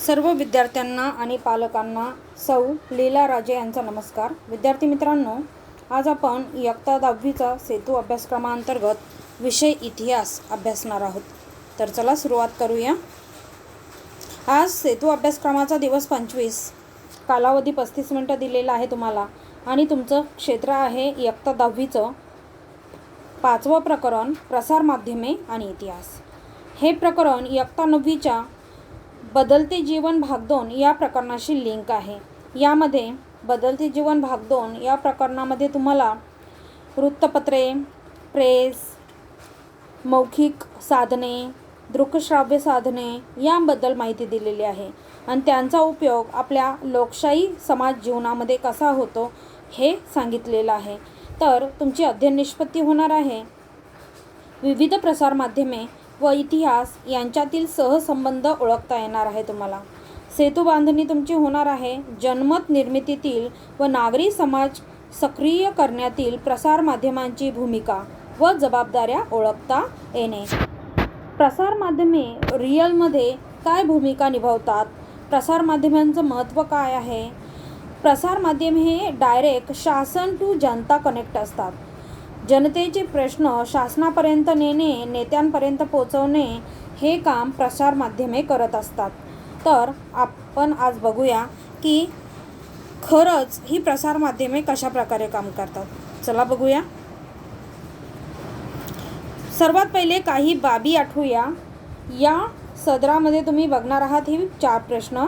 सर्व विद्यार्थ्यांना आणि पालकांना सौ लीला राजे यांचा नमस्कार. विद्यार्थी मित्रांनो, आज आपण इयत्ता 10वीचा सेतू अभ्यासक्रमांतर्गत विषय इतिहास अभ्यासणार आहोत. तर चला सुरुवात करूया. आज सेतू अभ्यासक्रमाचा दिवस 25, कालावधी 35 मिनिटं दिलेला आहे तुम्हाला आणि तुमचं क्षेत्र आहे इयत्ता 10वीचं 5वं प्रकरण प्रसार माध्यमे आणि इतिहास. हे प्रकरण इयत्ता 9वीच्या बदलते जीवन भाग 2 या प्रकरणाशी लिंक आहे. यामध्ये बदलते जीवन भाग 2 या प्रकरणामध्ये तुम्हाला वृत्तपत्रे, प्रेस, मौखिक साधने, दृकश्राव्य साधने यांबद्दल माहिती दिलेली आहे आणि त्यांचा उपयोग आपल्या लोकशाही समाज जीवनामध्ये कसा होतो हे सांगितलेलं आहे. तर तुमची अध्ययन निष्पत्ती होणार आहे विविध प्रसार माध्यमे व इतिहास यांच्यातील सहसंबंध ओळखता येणार आहे तुम्हाला. सेतू बांधणी तुमची होणार आहे जनमत निर्मितीतील व नागरी समाज सक्रिय करण्यातील प्रसार माध्यमांची भूमिका व जबाबदाऱ्या ओळखता येणे. प्रसार माध्यमे रिअलमध्ये काय भूमिका निभावतात, प्रसार माध्यमांचं महत्त्व काय आहे. प्रसार माध्यम हे डायरेक्ट शासन टू जनता कनेक्ट असतात. जनतेचे प्रश्न शासनापर्यंत नेणे, नेत्यांपर्यंत पोचवणे हे काम प्रसार माध्यमे करत असतात. तर आपण आज बघूया की खरंच ही प्रसार माध्यमे कशा प्रकारे काम करतात. चला बघूया. सर्वात पहिले काही बाबी आठवूया. या सदरामध्ये तुम्ही बघणार आहात ही 4 प्रश्न.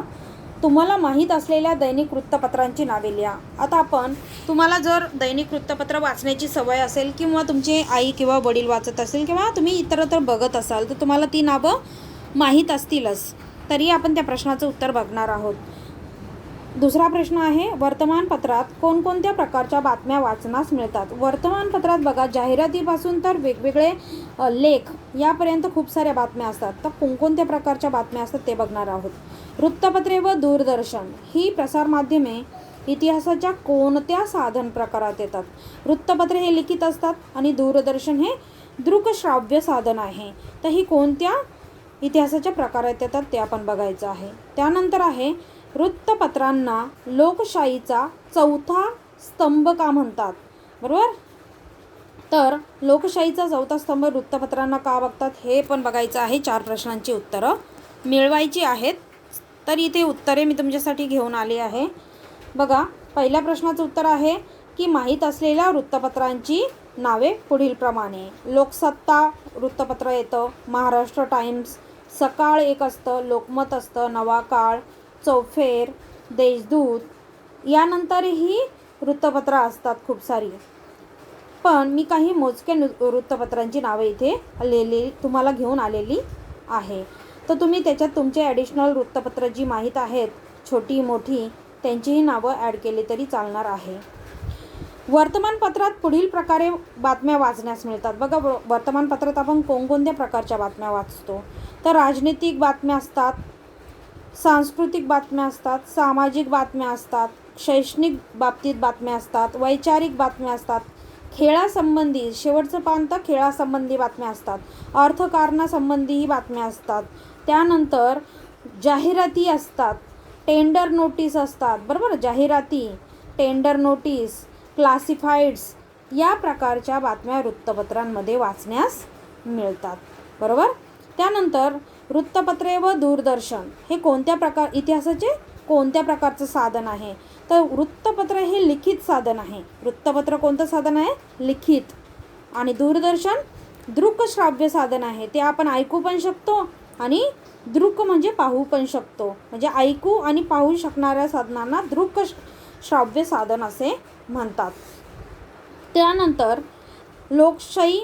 तुम्हाला माहीत असलेल्या दैनिक वृत्तपत्रांची नावे लिहा. आता आपण तुम्हाला जर दैनिक वृत्तपत्र वाचण्याची सवय असेल किंवा तुमचे आई किंवा वडील वाचत असेल किंवा तुम्ही इतरत्र बघत असाल तर तुम्हाला ती नावं माहीत असतीलच. तरी आपण त्या प्रश्नाचं उत्तर बघणार आहोत. दुसरा प्रश्न आहे वर्तमानपत्रात कोणकोणत्या प्रकारच्या बातम्या वाचनास मिळतात. वर्तमानपत्रात बघा जाहिरातीपासून तर वेगवेगळे लेख यापर्यंत खूप साऱ्या बातम्या असतात. तर कोणकोणत्या प्रकारच्या बातम्या असतात ते बघणार आहोत. वृत्तपत्रे व दूरदर्शन ही प्रसार माध्यमे इतिहासाच्या कोणत्या साधन प्रकारात येतात. वृत्तपत्रे हे लिखित असतात आणि दूरदर्शन हे दृकश्राव्य साधन आहे. तर ही कोणत्या इतिहासाच्या प्रकारात येतात ते आपण बघायचं आहे. त्यानंतर आहे वृत्तपत्रांना लोकशाहीचा चौथा स्तंभ का म्हणतात. बरोबर. तर लोकशाहीचा चौथा स्तंभ वृत्तपत्रांना का बघतात हे पण बघायचं आहे. 4 प्रश्नांची उत्तरं मिळवायची आहेत. तर इथे उत्तरे मी तुमच्यासाठी घेऊन आली आहे. बघा, पहिल्या प्रश्नाचं उत्तर आहे की माहीत असलेल्या वृत्तपत्रांची नावे पुढीलप्रमाणे. लोकसत्ता वृत्तपत्र येतं, महाराष्ट्र टाइम्स, सकाळ एक असतं, लोकमत असतं, नवा काळ, चौफेर, देशदूत यानंतरही वृत्तपत्र असतात खूप सारी. पण मी काही मोजके वृत्तपत्रांची नावे इथे तुम्हाला घेऊन आलेली आहे. तर तुम्ही त्याच्यात तुमचे ॲडिशनल वृत्तपत्र जी माहीत आहेत छोटी मोठी त्यांचीही नावं ॲड केली तरी चालणार आहे. वर्तमानपत्रात पुढील प्रकारे बातम्या वाचण्यास मिळतात. बघा, वर्तमानपत्रात आपण कोणकोणत्या प्रकारच्या बातम्या वाचतो. तर राजनीतिक बातम्या असतात, सांस्कृतिक बातम्या असतात, सामाजिक बातम्या असतात, शैक्षणिक बाबतीत बातम्या असतात, वैचारिक बातम्या असतात, खेळासंबंधी शेवटचं पान तर खेळासंबंधी बातम्या असतात, अर्थकारणासंबंधीही बातम्या असतात. त्यानंतर जाहिराती असतात, टेंडर नोटीस असतात. बरोबर. जाहिराती, टेंडर नोटीस, क्लासिफाईड्स या प्रकारच्या बातम्या वृत्तपत्रांमध्ये वाचण्यास मिळतात. बरोबर. त्यानंतर वृत्तपत्रे व दूरदर्शन हे इतिहासाचे कोणत्या प्रकारचं साधन आहे. तर वृत्तपत्र हे लिखित साधन आहे. वृत्तपत्र कोणतं साधन आहे? लिखित. आणि दूरदर्शन दृकश्राव्य साधन आहे. ते आपण ऐकू पण शकतो आणि दृक म्हणजे पाहू पण शकतो. म्हणजे ऐकू आणि पाहू शकणाऱ्या साधनांना दृकश्राव्य साधन असे म्हणतात. त्यानंतर लोकशाही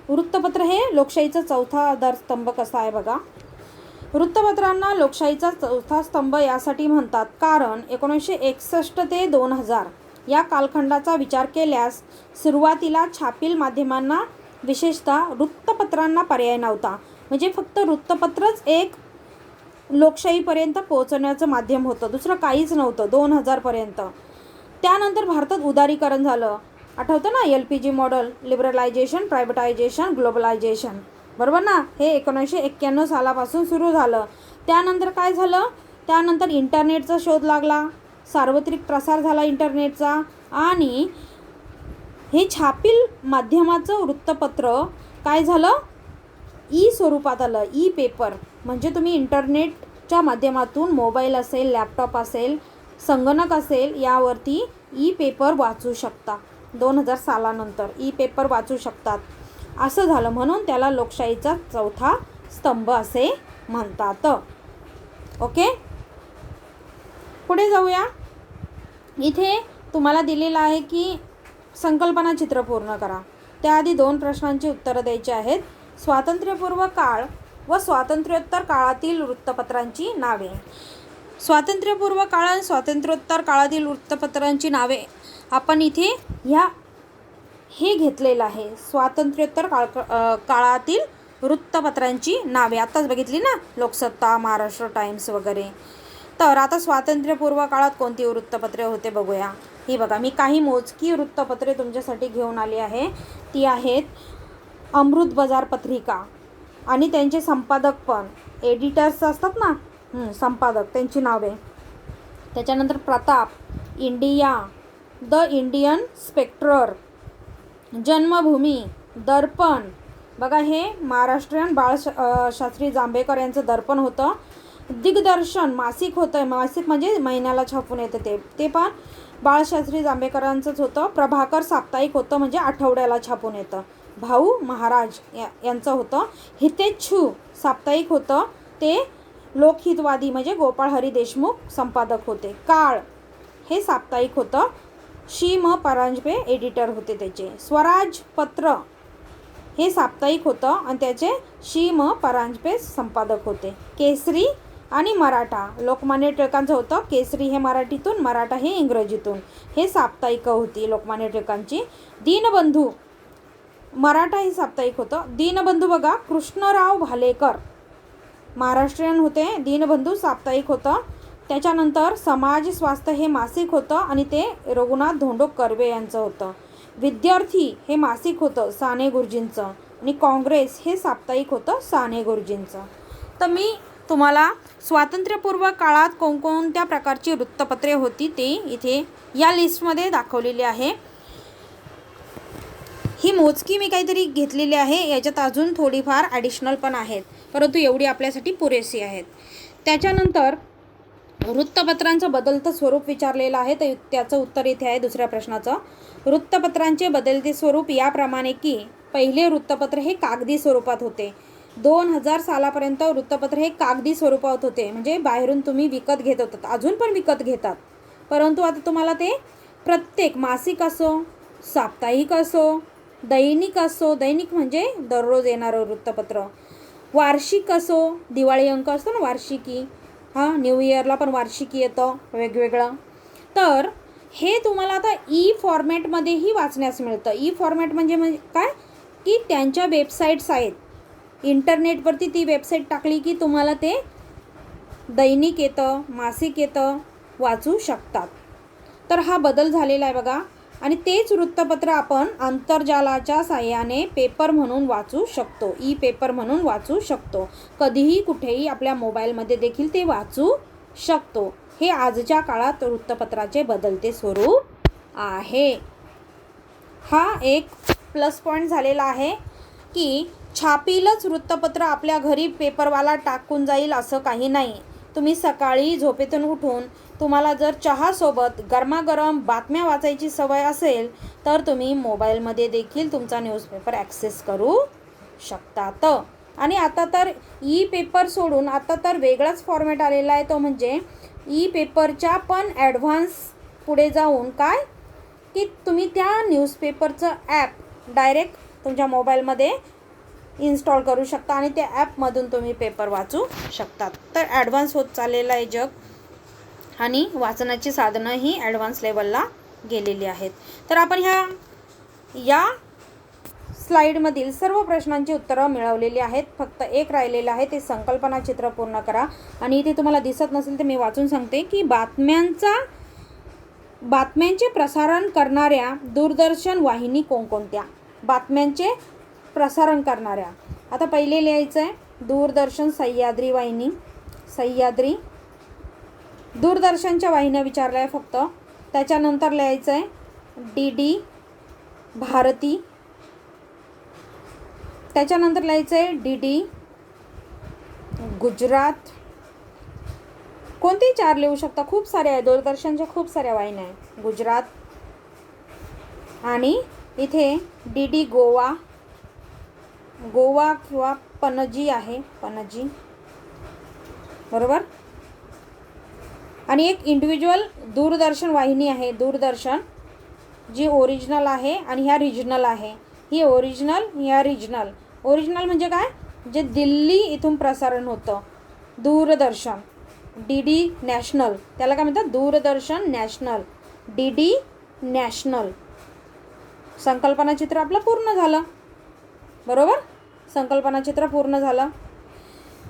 वृत्तपत्र हे लोकशाहीचा चौथा आधारस्तंभ कसा आहे बघा. वृत्तपत्रांना लोकशाहीचा चौथा स्तंभ यासाठी म्हणतात कारण 1961 ते 2000 या कालखंडाचा विचार केल्यास सुरुवातीला छापील माध्यमांना विशेषतः वृत्तपत्रांना पर्याय नव्हता. म्हणजे फक्त वृत्तपत्रच एक लोकशाहीपर्यंत पोहोचण्याचं माध्यम होतं, दुसरं काहीच नव्हतं 2000 पर्यंत. त्यानंतर भारतात उदारीकरण झालं. आठवतं ना, LPG model, liberalisation, privatisation, globalisation. बरोबर ना. हे 1991 सालापासून सुरू झालं. त्यानंतर काय झालं, त्यानंतर इंटरनेटचा शोध लागला, सार्वत्रिक प्रसार झाला इंटरनेटचा, आणि हे छापील माध्यमाचं वृत्तपत्र काय झालं, ई स्वरूपात आलं, ई पेपर. म्हणजे तुम्ही इंटरनेटच्या माध्यमातून मोबाईल असेल, लॅपटॉप असेल, संगणक असेल, यावरती ई पेपर वाचू शकता. 2000 सालानंतर ई पेपर वाचू शकतात. असं झालं, म्हणून त्याला लोकशाहीचा चौथा स्तंभ असे म्हणतात. ओके, पुढे जाऊया. इथे तुम्हाला दिलेलं आहे की संकल्पना चित्र पूर्ण करा. त्याआधी 2 प्रश्नांची उत्तरं द्यायची आहेत. स्वातंत्र्यपूर्व काळ व स्वातंत्र्योत्तर काळातील वृत्तपत्रांची नावे. स्वातंत्र्यपूर्व काळ आणि स्वातंत्र्योत्तर काळातील वृत्तपत्रांची नावे आपण इथे हे घेतलेलं आहे. स्वातंत्र्योत्तर काळातील वृत्तपत्रांची नावे आत्ताच बघितली ना, लोकसत्ता, महाराष्ट्र टाइम्स वगैरे. तर आता स्वातंत्र्यपूर्व काळात कोणती वृत्तपत्रे होते बघूया. ही बघा, मी काही मोजकी वृत्तपत्रे तुमच्यासाठी घेऊन आली आहे. ती आहेत अमृत बाजार पत्रिका, आणि त्यांचे संपादक पण एडिटर्स असतात ना, संपादक, त्यांची नावे. त्याच्यानंतर प्रताप, इंडिया, द इंडियन स्पेक्ट्रर, जन्मभूमी, दर्पण. बघा, हे महाराष्ट्रीयन बाळशास्त्री जांभेकर यांचं दर्पण होतं. दिग्दर्शन मासिक होतं, मासिक म्हणजे महिन्याला छापून येतं, ते पण बाळशास्त्री जांभेकरांचंच होतं. प्रभाकर साप्ताहिक होतं, म्हणजे आठवड्याला छापून येतं. भाऊ महाराज यांचं होतं. हितेच्छू साप्ताहिक होतं, ते लोकहितवादी म्हणजे गोपाळ हरी देशमुख संपादक होते. काळ हे साप्ताहिक होतं, शी म परांजपे एडिटर होते त्याचे. स्वराज पत्र हे साप्ताहिक होतं आणि त्याचे शी म परांजपे संपादक होते. केसरी आणि मराठा लोकमान्य टिळकांचं होतं. केसरी हे मराठीतून, मराठा हे इंग्रजीतून. हे साप्ताहिक होती लोकमान्य टिळकांची. दीनबंधू, मराठा हे साप्ताहिक होतं. दीनबंधू बघा, कृष्णराव भालेकर महाराष्ट्रीयन होते. दीनबंधू साप्ताहिक होतं. त्याच्यानंतर समाज स्वास्थ्य हे मासिक होतं आणि ते रघुनाथ धोंडो कर्वे यांचं होतं. विद्यार्थी हे मासिक होतं साने गुरुजींचं, आणि काँग्रेस हे साप्ताहिक होतं साने गुरुजींचं. तर मी तुम्हाला स्वातंत्र्यपूर्व काळात कोणकोणत्या प्रकारची वृत्तपत्रे होती ते इथे या लिस्टमध्ये दाखवलेली आहे. ही मोजकी मी काहीतरी घेतलेली आहे, याच्यात अजून थोडीफार ॲडिशनल पण आहेत, परंतु एवढी आपल्यासाठी पुरेशी आहेत. त्याच्यानंतर वृत्तपत्रांचं बदलतं स्वरूप विचारलेलं आहे, तर त्याचं उत्तर इथे आहे दुसऱ्या प्रश्नाचं. वृत्तपत्रांचे बदलते स्वरूप याप्रमाणे की पहिले वृत्तपत्र हे कागदी स्वरूपात होते. 2000 सालापर्यंत वृत्तपत्र हे कागदी स्वरूपात होते, म्हणजे बाहेरून तुम्ही विकत घेत होतात, अजून पण विकत घेतात. परंतु आता तुम्हाला ते प्रत्येक मासिक असो, साप्ताहिक असो, दैनिक असो, दैनिक म्हणजे दररोज येणारं वृत्तपत्र, वार्षिक असो, दिवाळी अंक असतो ना वार्षिकी, न्यू इयरला पण वार्षिकी येतं वेगवेगळं. तर हे तुम्हाला आता ई फॉर्मॅटमध्येही वाचण्यास मिळतं. ई फॉर्मॅट म्हणजे काय की त्यांच्या वेबसाईट्स आहेत, इंटरनेटवरती ती वेबसाईट टाकली की तुम्हाला ते दैनिक येतं, मासिक येतं, वाचू शकतात. तर हा बदल झालेला आहे बघा. आणि तेच वृत्तपत्र आपण आंतरजालाच्या साहाय्याने पेपर म्हणून वाचू शकतो, ई पेपर म्हणून वाचू शकतो. कधीही कुठेही आपल्या मोबाईलमध्ये देखील ते वाचू शकतो. हे आजच्या काळात वृत्तपत्राचे बदलते स्वरूप आहे. हा एक प्लस पॉईंट झालेला आहे की छापीलच वृत्तपत्र आपल्या घरी पेपरवाला टाकून जाईल असं काही नाही. तुम्ही सकाळी झोपेतून उठून तुम्हाला जर चहासोबत गरमागरम बातम्या वाचायची सवय असेल तर तुम्ही मोबाईलमध्ये देखील तुमचा न्यूजपेपर ॲक्सेस करू शकतात. आणि आता तर ई पेपर सोडून आता तर वेगळाच फॉर्मॅट आलेला आहे, तो म्हणजे ई पेपरच्या पण ॲडव्हान्स पुढे जाऊन काय की तुम्ही त्या न्यूजपेपरचं ॲप डायरेक्ट तुमच्या मोबाईलमध्ये इन्स्टॉल करू शकता आणि त्या ॲपमधून तुम्ही पेपर वाचू शकतात. तर ॲडव्हान्स होत चाललेलं आहे जग, आणि वाचनाची साधनंही ॲडव्हान्स लेवलला गेलेली आहेत. तर आपण या स्लाईडमधील सर्व प्रश्नांची उत्तरं मिळवलेली आहेत. फक्त एक राहिलेलं आहे, ते संकल्पना चित्र पूर्ण करा. आणि इथे तुम्हाला दिसत नसेल तर मी वाचून सांगते की बातम्यांचे प्रसारण करणाऱ्या दूरदर्शन वाहिनी कोणकोणत्या. बातम्यांचे प्रसारण करणाऱ्या, आता पहिले लिहायचं आहे दूरदर्शन सह्याद्री वाहिनी, सह्याद्री. दूरदर्शनच्या वाहिन्या विचारल्या आहे फक्त. त्याच्यानंतर लिहायचं आहे DD भारती. त्याच्यानंतर लिहायचं आहे DD गुजरात. कोणतेही 4 लिहू शकता, खूप सारे आहे. दूरदर्शनच्या खूप साऱ्या वाहिन्या आहे. गुजरात. आणि इथे DD गोवा. गोवा किंवा पणजी आहे, पणजी, बरोबर. आणि एक इंडिव्हिज्युअल दूरदर्शन वाहिनी आहे, दूरदर्शन, जी ओरिजिनल आहे आणि ह्या रिजनल आहे. ही ओरिजिनल, ह्या रिजनल. ओरिजिनल म्हणजे काय, जे दिल्ली इथून प्रसारण होतं. दूरदर्शन DD नॅशनल, त्याला काय म्हणतात, दूरदर्शन नॅशनल, DD नॅशनल. संकल्पनाचित्र आपलं पूर्ण झालं, बरोबर. संकल्पनाचित्र पूर्ण झालं.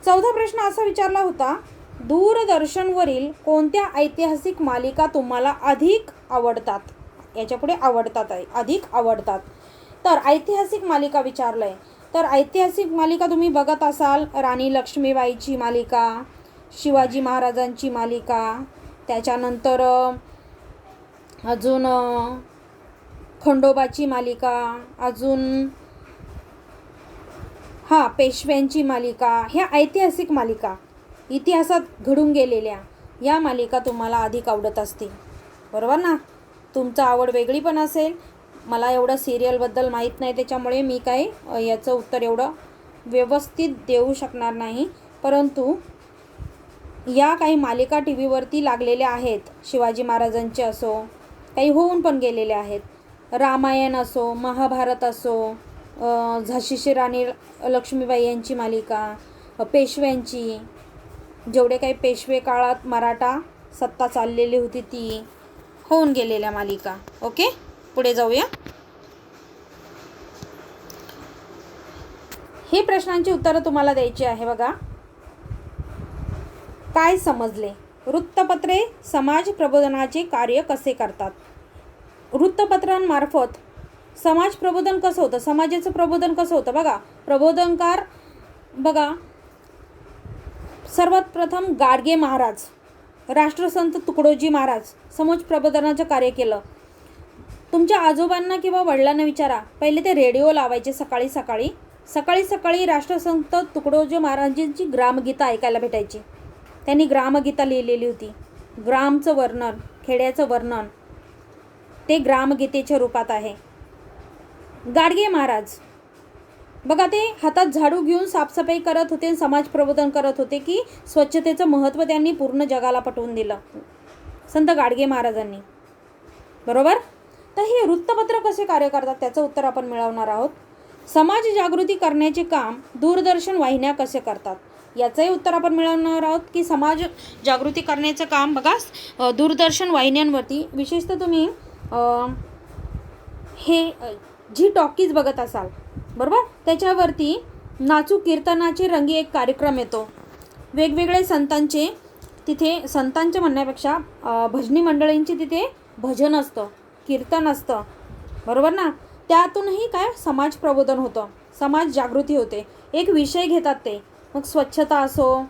14 प्रश्न असा विचारला होता, दूरदर्शनवरील कोणत्या ऐतिहासिक मालिका तुम्हाला अधिक आवडतात. याच्यापुढे आवडतात आहे, अधिक आवडतात. तर ऐतिहासिक मालिका विचारलं आहे. तर ऐतिहासिक मालिका तुम्ही बघत असाल, राणी लक्ष्मीबाईची मालिका, शिवाजी महाराजांची मालिका, त्याच्यानंतर अजून खंडोबाची मालिका, अजून पेशव्यांची मालिका. ह्या ऐतिहासिक मालिका, इतिहासात घडून गेलेल्या या मालिका तुम्हाला अधिक आवडत असतील, बरोबर ना. तुमचं आवड वेगळी पण असेल. मला एवढं सिरियलबद्दल माहीत नाही, त्याच्यामुळे मी काही याचं उत्तर एवढं व्यवस्थित देऊ शकणार नाही. परंतु या काही मालिका टी व्हीवरती लागलेल्या आहेत. शिवाजी महाराजांचे असो, काही होऊन पण गेलेले आहेत. रामायण असो, महाभारत असो, झाशीची राणी लक्ष्मीबाई यांची मालिका, पेशव्यांची, जेवढे काही पेशवे काळात मराठा सत्ता चाललेली होती ती, होऊन गेलेल्या मालिका. ओके, पुढे जाऊया. हे प्रश्नांची उत्तरं तुम्हाला द्यायची आहे. बघा, काय समजले. वृत्तपत्रे समाज प्रबोधनाचे कार्य कसे करतात. वृत्तपत्रांमार्फत समाज प्रबोधन कसं होतं, समाजाचं प्रबोधन कसं होतं. बघा, प्रबोधनकार बघा, सर्वात प्रथम गाडगे महाराज, राष्ट्रसंत तुकडोजी महाराज समाज प्रबोधनाचं कार्य केलं. तुमच्या आजोबांना किंवा वडिलांना विचारा, पहिले ते रेडिओ लावायचे सकाळी सकाळी राष्ट्रसंत तुकडोजी महाराजांची ग्रामगीता ऐकायला भेटायची. त्यांनी ग्रामगीता लिहिलेली होती. ग्रामचं वर्णन, खेड्याचं वर्णन, ते ग्रामगीतेच्या रूपात आहे. गाडगे महाराज बघा, ते हातात झाडू घेऊन साफसफाई करत होते, समाज प्रबोधन करत होते की स्वच्छतेचं महत्त्व त्यांनी पूर्ण जगाला पटवून दिलं, संत गाडगे महाराजांनी, बरोबर. तर हे वृत्तपत्र कसे कार्य करतात त्याचं उत्तर आपण मिळवणार आहोत. समाज जागृती करण्याचे काम दूरदर्शन वाहिन्या कसे करतात याचंही उत्तर आपण मिळवणार आहोत. की समाज जागृती करण्याचं काम बघा दूरदर्शन वाहिन्यांवरती, विशेषतः तुम्ही हे जी टॉकीज बघत असाल, बरोबर, त्याच्यावरती नाचू कीर्तनाचे रंगी एक कार्यक्रम येतो. वेगवेगळे संतांचे, तिथे संतांच्या म्हणण्यापेक्षा भजनी मंडळींची तिथे भजन असतं, कीर्तन असतं, बरोबर ना. त्यातूनही काय समाज प्रबोधन होतं, समाज जागृती होते. एक विषय घेतात ते, मग स्वच्छता असो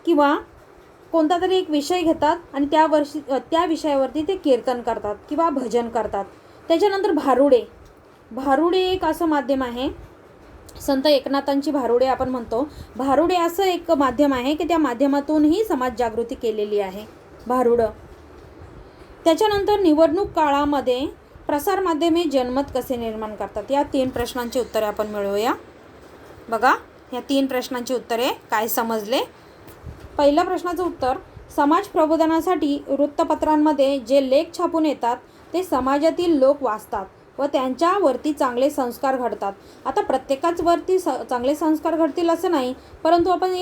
किंवा कोणता तरी एक विषय घेतात आणि त्या विषयावरती ते कीर्तन करतात किंवा भजन करतात. त्याच्यानंतर भारुडे एक असं माध्यम आहे, संत एकनाथांची भारुडे आपण म्हणतो. भारुडे असं एक माध्यम आहे की त्या माध्यमातूनही समाज जागृती केलेली आहे, भारुडं. त्याच्यानंतर निवडणूक काळामध्ये प्रसारमाध्यमे जनमत कसे निर्माण करतात. या 3 प्रश्नांची उत्तरे आपण मिळवूया. बघा, या 3 प्रश्नांची उत्तरे काय समजले. पहिल्या प्रश्नाचं उत्तर, समाज प्रबोधनासाठी वृत्तपत्रांमध्ये जे लेख छापून येतात ते समाजातील लोक वाचतात व त्यांच्यावरती चांगले संस्कार घडतात. आता प्रत्येकाच वरती चांगले संस्कार घडतील असं नाही, परंतु आपण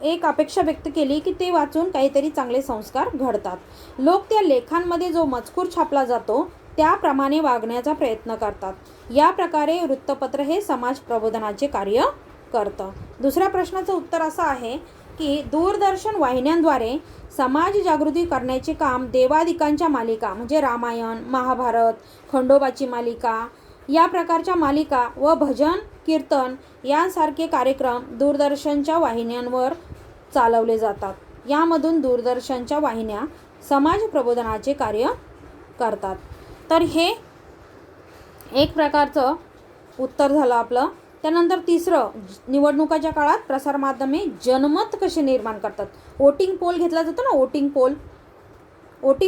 एक अपेक्षा व्यक्त केली की ते वाचून काहीतरी चांगले संस्कार घडतात. लोक त्या लेखांमध्ये जो मजकूर छापला जातो त्याप्रमाणे वागण्याचा प्रयत्न करतात. या प्रकारे वृत्तपत्र हे समाज प्रबोधनाचे कार्य करतं. दुसऱ्या प्रश्नाचं उत्तर असं आहे की दूरदर्शन वाहिन्यांद्वारे समाज जागृती करण्याचे काम देवादिकांच्या मालिका म्हणजे रामायण, महाभारत, खंडोबाची मालिका या प्रकारच्या मालिका व भजन कीर्तन यांसारखे कार्यक्रम दूरदर्शनच्या वाहिन्यांवर चालवले जातात. यामधून दूरदर्शनच्या वाहिन्या समाज प्रबोधनाचे कार्य करतात. तर हे एक प्रकारचं उत्तर झालं आपलं. त्यानंतर तिसरं, निवडणुकाच्या काळात प्रसारमाध्यमे जनमत कसे निर्माण करतात. वोटिंग पोल घेतला जातो ना, वोटिंग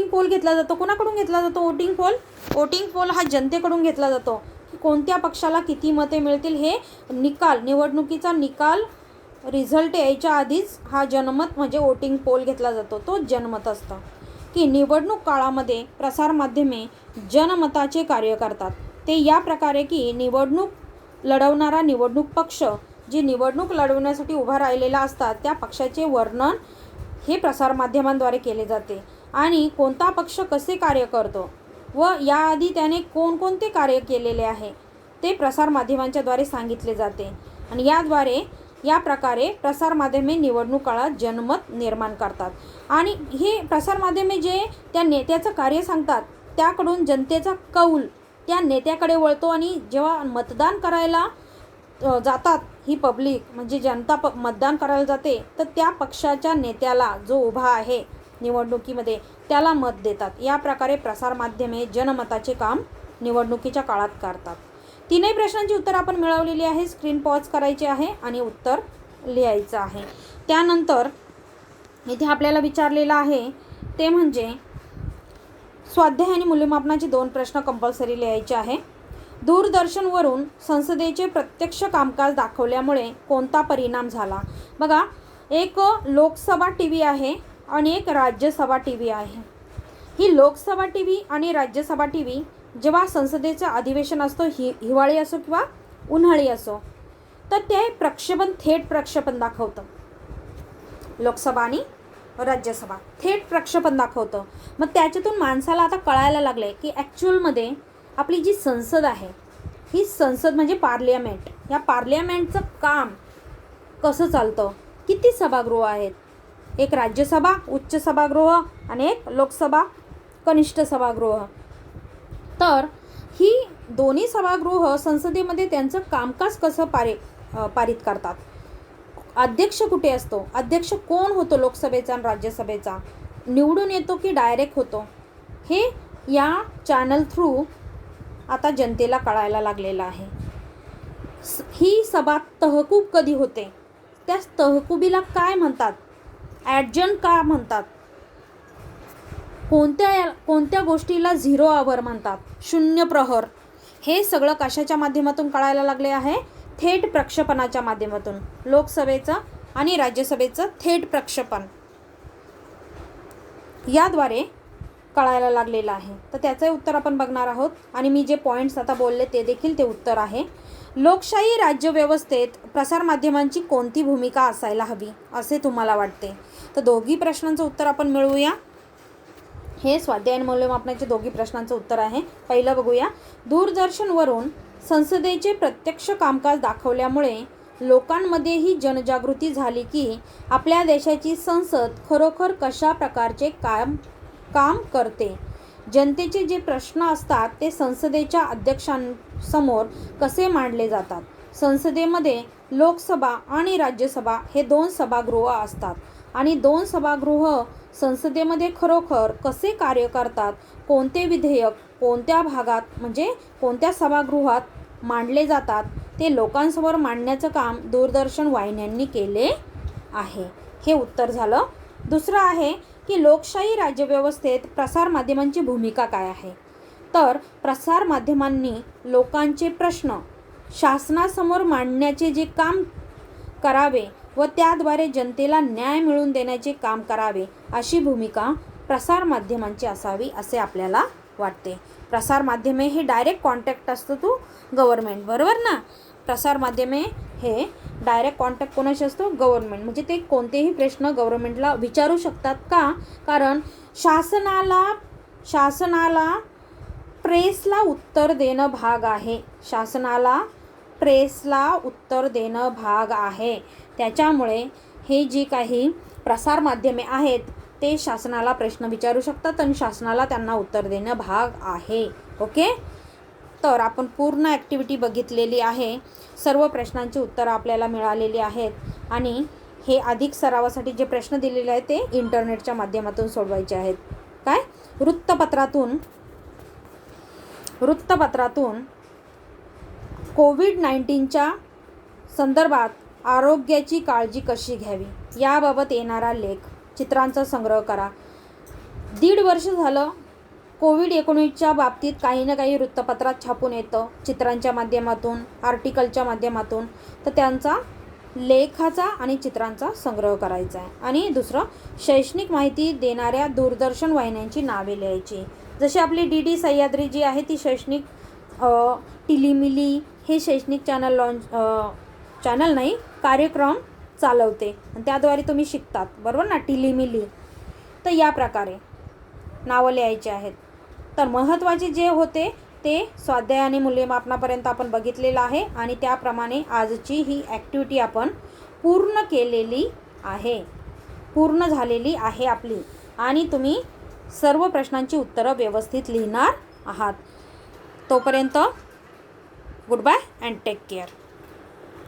पोल घेतला जातो. कोणाकडून घेतला जातो वोटिंग पोल हा जनतेकडून घेतला जातो की कोणत्या पक्षाला किती मते मिळतील हे निकाल, निवडणुकीचा निकाल रिझल्ट यायच्या आधीच हा जनमत म्हणजे वोटिंग पोल घेतला जातो. तो जनमत असतं की निवडणूक काळामध्ये प्रसारमाध्यमे जनमताचे कार्य करतात. ते या प्रकारे की निवडणूक लढवणारा निवडणूक पक्ष जी निवडणूक लढवण्यासाठी उभा राहिलेला असतात त्या पक्षाचे वर्णन हे प्रसारमाध्यमांद्वारे केले जाते आणि कोणता पक्ष कसे कार्य करतो व याआधी त्याने कोणकोणते कार्य केलेले आहे ते प्रसारमाध्यमांच्याद्वारे सांगितले जाते आणि या प्रकारे प्रसारमाध्यमे निवडणूक काळात जनमत निर्माण करतात. आणि हे प्रसारमाध्यमे जे त्या नेत्याचं कार्य सांगतात त्याकडून जनतेचा कौल त्या नेत्याकडे वळतो आणि जेव्हा मतदान करायला जातात ही पब्लिक म्हणजे जनता मतदान करायला जाते तर त्या पक्षाच्या नेत्याला जो उभा आहे निवडणुकीमध्ये त्याला मत देतात. या प्रकारे प्रसारमाध्यमे जनमताचे काम निवडणुकीच्या काळात करतात. तीनही प्रश्नांची उत्तर आपण मिळवलेली आहे. स्क्रीन पॉज करायची आहे आणि उत्तर लिहायचं आहे. त्यानंतर इथे आपल्याला विचारलेलं आहे ते म्हणजे स्वाध्याय आणि मूल्यमापनाचे 2 प्रश्न कंपल्सरी लिहायचे आहे. दूरदर्शनवरून संसदेचे प्रत्यक्ष कामकाज दाखवल्यामुळे कोणता परिणाम झाला. बघा, एक लोकसभा टी व्ही आहे आणि एक राज्यसभा टी व्ही आहे. ही लोकसभा टी व्ही आणि राज्यसभा टी व्ही जेव्हा संसदेचं अधिवेशन असतो हिवाळी असो किंवा उन्हाळी असो तर ते थेट प्रक्षेपण दाखवतं. लोकसभा आणि राज्यसभा थेट प्रक्षेपण दाखवतं. मग त्याच्यातून माणसाला आता कळायला लागलं आहे की ॲक्च्युअलमध्ये आपली जी संसद आहे ही संसद म्हणजे पार्लियामेंट, या पार्लियामेंटचं काम कसं चालतं. किती सभागृह आहेत, एक राज्यसभा उच्च सभागृह आणि एक लोकसभा कनिष्ठ सभागृह. तर ही दोन्ही सभागृह संसदेमध्ये त्यांचं कामकाज कसं पारित करतात. अध्यक्ष कुठे असतो, अध्यक्ष कोण होतो लोकसभेचा आणि राज्यसभेचा, निवडून येतो की डायरेक्ट होतो, हे या चॅनल थ्रू आता जनतेला कळायला लागलेलं आहे. ही सभा तहकूब कधी होते, त्या तहकुबीला काय म्हणतात, ॲडजंट का म्हणतात, कोणत्या गोष्टीला 0 आवर म्हणतात, 0 प्रहर, हे सगळं कशाच्या माध्यमातून कळायला लागले आहे. थेट प्रक्षेपणाच्या माध्यमातून. लोकसभेचं आणि राज्यसभेचं थेट प्रक्षेपण याद्वारे कळायला लागलेलं आहे. तर त्याचं उत्तर आपण बघणार आहोत आणि मी जे पॉईंट्स आता बोलले ते देखील ते उत्तर आहे. लोकशाही राज्यव्यवस्थेत प्रसारमाध्यमांची कोणती भूमिका असायला हवी असे तुम्हाला वाटते. तर दोघी प्रश्नांचं उत्तर आपण मिळवूया. हे स्वाध्याय आणि मूल्यमापनाचे दोघी प्रश्नांचं उत्तर आहे. पहिलं बघूया. दूरदर्शनवरून संसदेचे प्रत्यक्ष कामकाज दाखवल्यामुळे लोकांमध्ये ही जनजागृती झाली की आपल्या देशाची संसद खरोखर कशा प्रकारचे काम करते. जनतेचे जे प्रश्न असतात ते संसदेच्या अध्यक्षांसमोर कसे मांडले जातात. संसदेमध्ये लोकसभा आणि राज्यसभा हे 2 सभागृह असतात आणि 2 सभागृह संसदेमध्ये खरोखर कसे कार्य करतात, कोणते विधेयक कोणत्या भागात म्हणजे कोणत्या सभागृहात मांडले जातात ते लोकांसमोर मांडण्याचं काम दूरदर्शन वाहिन्यांनी केले आहे. हे उत्तर झालं. दुसरं आहे की लोकशाही राज्यव्यवस्थेत प्रसारमाध्यमांची भूमिका काय आहे. तर प्रसारमाध्यमांनी लोकांचे प्रश्न शासनासमोर मांडण्याचे जे काम करावे व त्याद्वारे जनतेला न्याय मिळवून देण्याचे काम करावे अशी भूमिका प्रसारमाध्यमांची असावी असे आपल्याला वाटते. प्रसारमाध्यमे हे डायरेक्ट कॉन्टॅक्ट असतो तो गव्हर्नमेंट, बरोबर ना. प्रसारमाध्यमे हे डायरेक्ट कॉन्टॅक्ट कोणाशी असतो, गव्हर्नमेंट. म्हणजे ते कोणतेही प्रश्न गव्हर्नमेंटला विचारू शकतात का, कारण शासनाला प्रेसला उत्तर देणं भाग आहे. शासनाला प्रेसला उत्तर देणं भाग आहे. त्याच्यामुळे हे जी काही प्रसारमाध्यमे आहेत ते शासनाला प्रश्न विचारू शकतात आणि शासनाला त्यांना उत्तर देणं भाग आहे. ओके. तर आपण पूर्ण ॲक्टिव्हिटी बघितलेली आहे. सर्व प्रश्नांची उत्तरं आपल्याला मिळालेली आहेत आणि हे अधिक सरावासाठी जे प्रश्न दिलेले आहेत ते इंटरनेटच्या माध्यमातून सोडवायचे आहेत. काय? वृत्तपत्रातून कोविड-19च्या संदर्भात आरोग्याची काळजी कशी घ्यावी याबाबत येणारा लेख, चित्रांचा संग्रह करा. 1.5 वर्ष झालं कोविड-19च्या बाबतीत काही ना काही वृत्तपत्रात छापून येतं, चित्रांच्या माध्यमातून, आर्टिकलच्या माध्यमातून. तर त्यांचा लेखाचा आणि चित्रांचा संग्रह करायचा आहे. आणि दुसरं, शैक्षणिक माहिती देणाऱ्या दूरदर्शन वाहिन्यांची नावे लिहायची. जशी आपली DD सह्याद्री जी आहे ती शैक्षणिक, टिलीमिली हे शैक्षणिक चॅनल नाही, कार्यक्रम चालवते आणि त्याद्वारे तुम्ही शिकतात, बरोबर ना, टिलीमिली. तर या प्रकारे नावं लिहायची आहेत. तर महत्त्वाचे जे होते ते स्वाध्याय आणि मूल्यमापनापर्यंत आपण बघितलेलं आहे आणि त्याप्रमाणे आजची ही ॲक्टिव्हिटी आपण पूर्ण झालेली आहे आपली. आणि तुम्ही सर्व प्रश्नांची उत्तरं व्यवस्थित लिहिणार आहात. तोपर्यंत goodbye and take care.